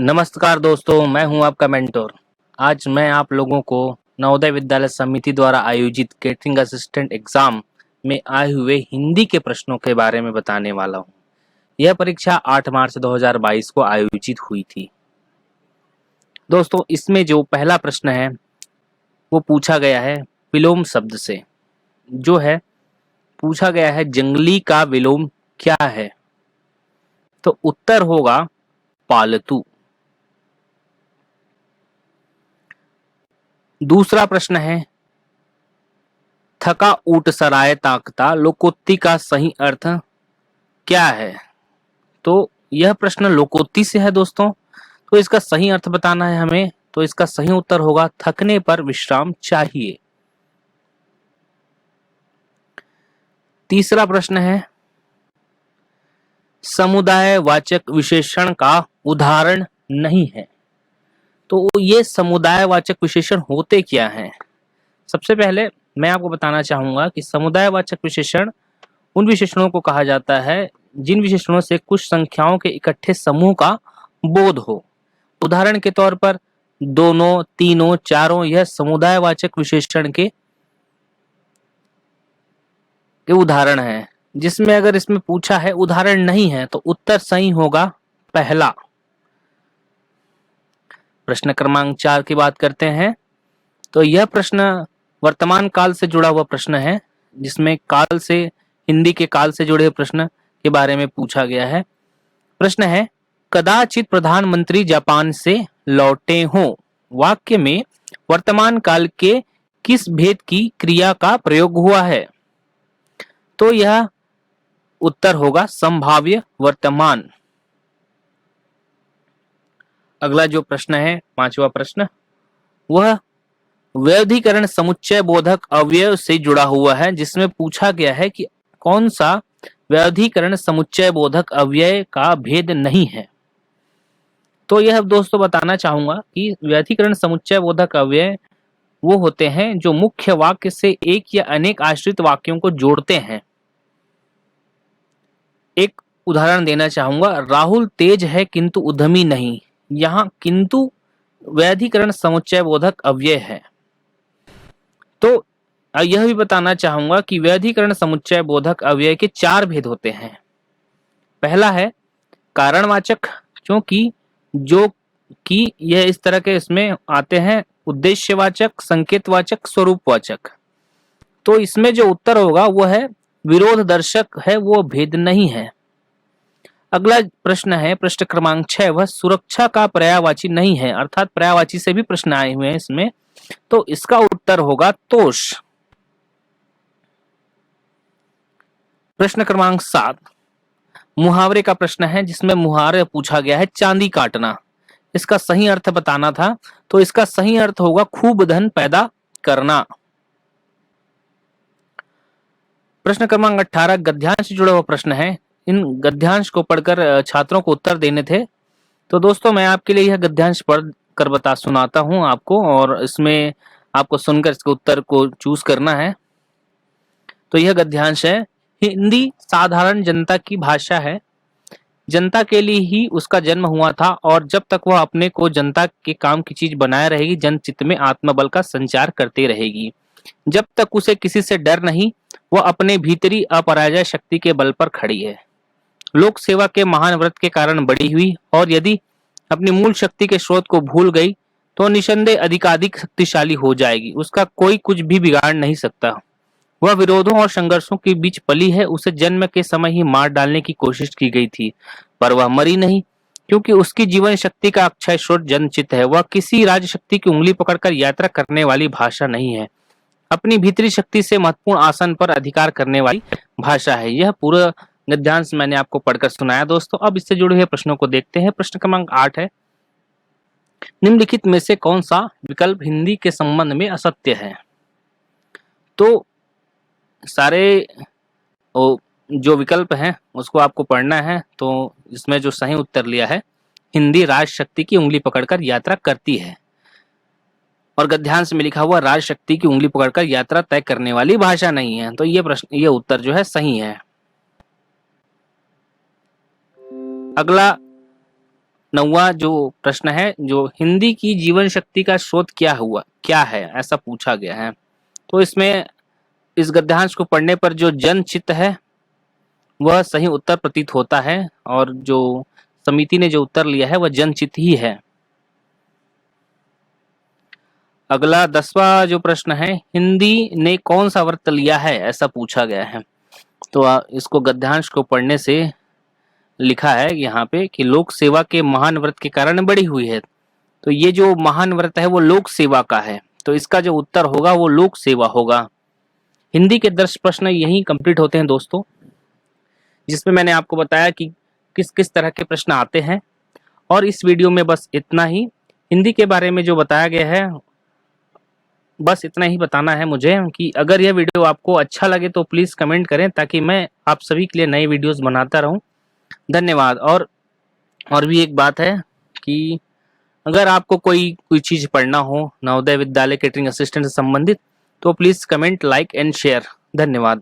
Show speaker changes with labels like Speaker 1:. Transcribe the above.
Speaker 1: नमस्कार दोस्तों, मैं हूं आपका मेंटोर। आज मैं आप लोगों को नवोदय विद्यालय समिति द्वारा आयोजित कैटरिंग असिस्टेंट एग्जाम में आए हुए हिंदी के प्रश्नों के बारे में बताने वाला हूं। यह परीक्षा 8 मार्च 2022 को आयोजित हुई थी। दोस्तों, इसमें जो पहला प्रश्न है वो पूछा गया है विलोम शब्द से। जो है पूछा गया है जंगली का विलोम क्या है? तो उत्तर होगा पालतू। दूसरा प्रश्न है थका ऊट सराय ताकता लोकोक्ति का सही अर्थ क्या है? तो यह प्रश्न लोकोक्ति से है दोस्तों। तो इसका सही अर्थ बताना है हमें। तो इसका सही उत्तर होगा थकने पर विश्राम चाहिए। तीसरा प्रश्न है समुदाय वाचक विशेषण का उदाहरण नहीं है। तो ये समुदाय वाचक विशेषण होते क्या हैं? सबसे पहले मैं आपको बताना चाहूंगा कि समुदाय वाचक विशेषण उन विशेषणों को कहा जाता है जिन विशेषणों से कुछ संख्याओं के इकट्ठे समूह का बोध हो। उदाहरण के तौर पर दोनों, तीनों, चारों यह समुदायवाचक विशेषण के उदाहरण हैं। जिसमें अगर इसमें पूछा है उदाहरण नहीं है तो उत्तर सही होगा पहला। प्रश्न क्रमांक 4 की बात करते हैं। तो यह प्रश्न वर्तमान काल से जुड़ा हुआ प्रश्न है, जिसमें काल से हिंदी के काल से जुड़े प्रश्न के बारे में पूछा गया है। प्रश्न है कदाचित प्रधानमंत्री जापान से लौटे हों। वाक्य में वर्तमान काल के किस भेद की क्रिया का प्रयोग हुआ है? तो यह उत्तर होगा संभाव्य वर्तमान। अगला जो प्रश्न है, पांचवा प्रश्न, वह व्यवधिकरण समुच्चय बोधक अवयव से जुड़ा हुआ है, जिसमें पूछा गया है कि कौन सा व्यवधिकरण समुच्चय बोधक अव्यय का भेद नहीं है। तो यह दोस्तों बताना चाहूंगा कि व्यवधिकरण समुच्चय बोधक अव्यय वो होते हैं जो मुख्य वाक्य से एक या अनेक आश्रित वाक्यों को जोड़ते हैं। एक उदाहरण देना चाहूंगा, राहुल तेज है किंतु उद्यमी नहीं। यहाँ किंतु व्यवधिकरण समुच्चय बोधक अव्यय है। तो यह भी बताना चाहूंगा कि व्यवधिकरण समुच्चय बोधक अव्यय के 4 भेद होते हैं। पहला है कारणवाचक, क्योंकि जो कि यह इस तरह के इसमें आते हैं उद्देश्यवाचक, संकेतवाचक, स्वरूपवाचक। तो इसमें जो उत्तर होगा वो है विरोध दर्शक है, वो भेद नहीं है। अगला प्रश्न है प्रश्न क्रमांक 6, वह सुरक्षा का पर्यायवाची नहीं है, अर्थात पर्यायवाची से भी प्रश्न आए हुए हैं इसमें। तो इसका उत्तर होगा तोष। प्रश्न क्रमांक 7 मुहावरे का प्रश्न है, जिसमें मुहावरे पूछा गया है चांदी काटना। इसका सही अर्थ बताना था। तो इसका सही अर्थ होगा खूब धन पैदा करना। प्रश्न क्रमांक 18 गद्यांश से जुड़ा हुआ प्रश्न है। इन गद्यांश को पढ़कर छात्रों को उत्तर देने थे। तो दोस्तों मैं आपके लिए यह गद्यांश पढ़ कर बता सुनाता हूं आपको, और इसमें आपको सुनकर इसके उत्तर को चूज करना है। तो यह गद्यांश है, हिंदी साधारण जनता की भाषा है। जनता के लिए ही उसका जन्म हुआ था, और जब तक वह अपने को जनता के काम की चीज बनाए रहेगी, जनचित्त में आत्मबल का संचार करती रहेगी। जब तक उसे किसी से डर नहीं, वह अपने भीतरी अपराजय शक्ति के बल पर खड़ी है। लोक सेवा के महान व्रत के कारण बड़ी हुई, और यदि अपनी मूल शक्ति के स्रोत को भूल गई तो निसंदेह अधिकाधिक शक्तिशाली हो जाएगी। उसका कोई कुछ भी बिगाड़ नहीं सकता। वह विरोधों और संघर्षों के बीच पली है। उसे जन्म के समय ही मार डालने की कोशिश की गई थी, पर वह मरी नहीं, क्योंकि उसकी जीवन शक्ति का अक्षय स्रोत जनचित्त है। वह किसी राज शक्ति की उंगली पकड़कर यात्रा करने वाली भाषा नहीं है, अपनी भीतरी शक्ति से महत्वपूर्ण आसन पर अधिकार करने वाली भाषा है। यह पूरा गद्यांश मैंने आपको पढ़कर सुनाया दोस्तों। अब इससे जुड़े हुए प्रश्नों को देखते हैं। प्रश्न क्रमांक 8 है, निम्नलिखित में से कौन सा विकल्प हिंदी के संबंध में असत्य है? तो सारे जो विकल्प हैं उसको आपको पढ़ना है। तो इसमें जो सही उत्तर लिया है, हिंदी राज शक्ति की उंगली पकड़कर यात्रा करती है, और गद्यांश में लिखा हुआ राज शक्ति की उंगली पकड़कर यात्रा तय करने वाली भाषा नहीं है। तो ये उत्तर जो है सही है। अगला 9वां जो प्रश्न है, जो हिंदी की जीवन शक्ति का स्रोत क्या है, ऐसा पूछा गया है। तो इसमें इस गद्यांश को पढ़ने पर जो जनचित्त है वह सही उत्तर प्रतीत होता है, और जो समिति ने जो उत्तर लिया है वह जनचित्त ही है। अगला 10वां जो प्रश्न है, हिंदी ने कौन सा व्रत लिया है, ऐसा पूछा गया है। तो इसको गद्यांश को पढ़ने से लिखा है यहाँ पे कि लोक सेवा के महान व्रत के कारण बढ़ी हुई है। तो ये जो महान व्रत है वो लोक सेवा का है, तो इसका जो उत्तर होगा वो लोक सेवा होगा। हिंदी के 10 प्रश्न यहीं कंप्लीट होते हैं दोस्तों, जिसमें मैंने आपको बताया कि किस किस तरह के प्रश्न आते हैं। और इस वीडियो में बस इतना ही, हिंदी के बारे में जो बताया गया है बस इतना ही बताना है मुझे कि अगर यह वीडियो आपको अच्छा लगे तो प्लीज़ कमेंट करें, ताकि मैं आप सभी के लिए नए वीडियोस बनाता रहूं। धन्यवाद। और भी एक बात है कि अगर आपको कोई चीज़ पढ़ना हो नवोदय विद्यालय केटरिंग असिस्टेंट से संबंधित, तो please comment, like and share. धन्यवाद।